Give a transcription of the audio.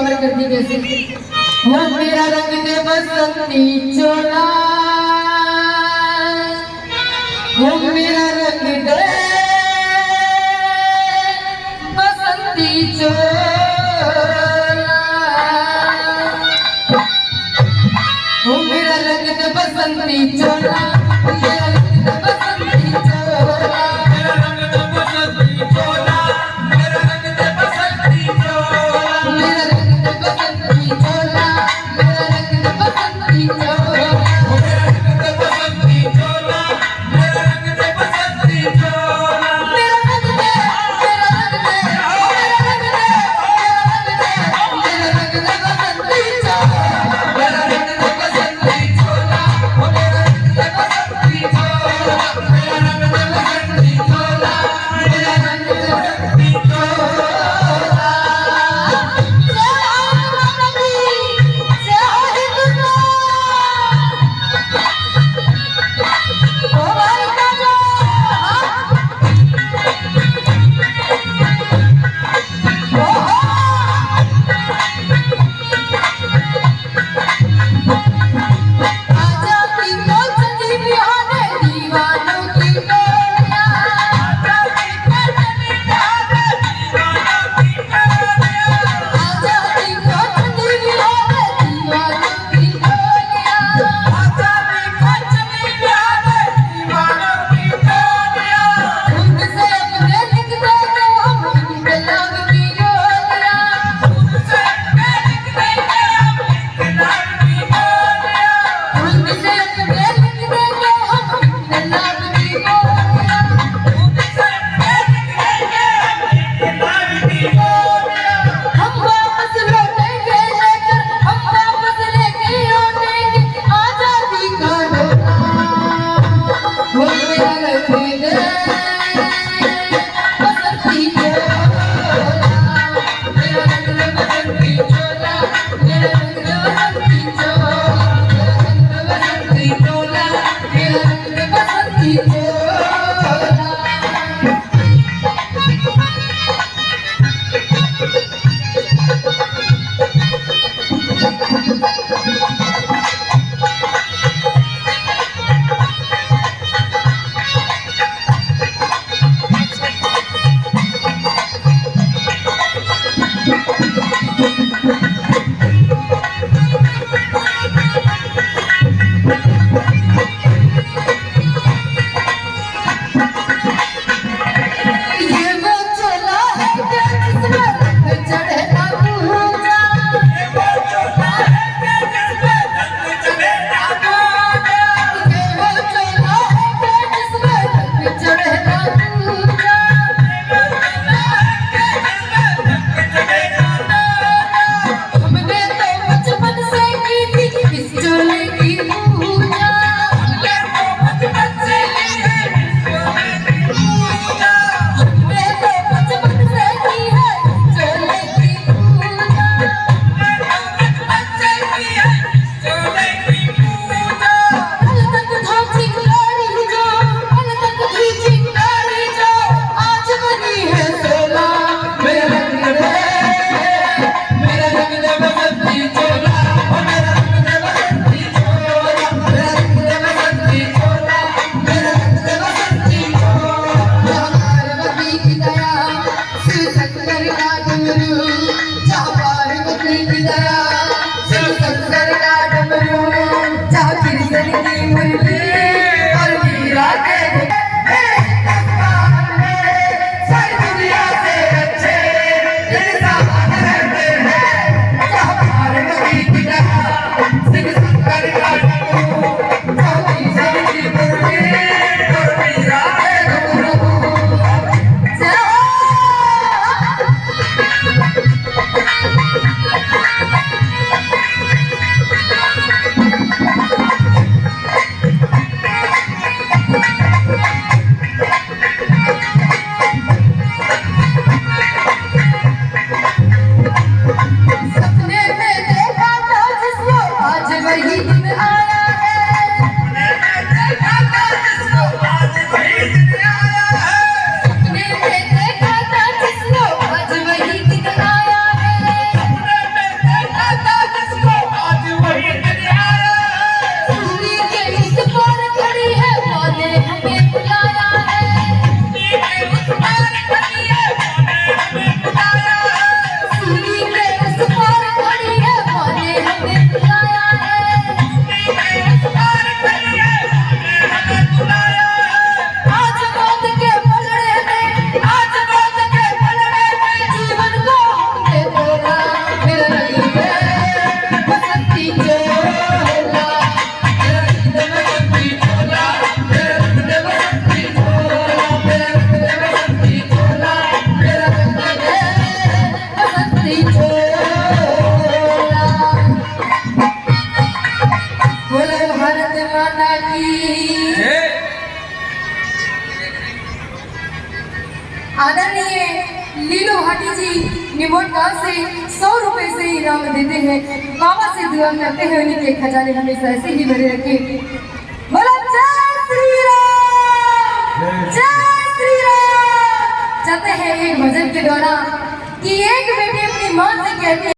कावर करती कैसे वो मेरा रंग दे बसंती चोला वो मेरा रंग दे बसंती चोला वो मेरा रंग दे बसंती चोला मेरा रंग दे बसंती चोला मेरा रंग दे बसंती चोला मेरा रंग दे बसंती चोला मेरा रंग दे बसंती चोला मेरा रंग दे बसंती चोला मेरा रंग दे बसंती चोला मेरा रंग दे बसंती चोला मेरा रंग दे मेरा रंग दे मेरा रंग दे मेरा रंग दे बसंती चोला मेरा रंग दे बसंती चोला मेरा रंग दे बसंती चोला मेरा रंग दे बसंती चोला मेरा रंग दे बसंती चोला माता की। आदरणीय लीलो भाटी जी निमोट गांव से 100 रुपए से इनाम देते हैं। बाबा से दुआ करते हैं उन्हीं के खजाने हमेशा ऐसे ही भरे रखे। बोलो जय श्री राम, जय श्री राम। चाहते हैं एक भजन के द्वारा कि एक बेटे अपनी मां से कहते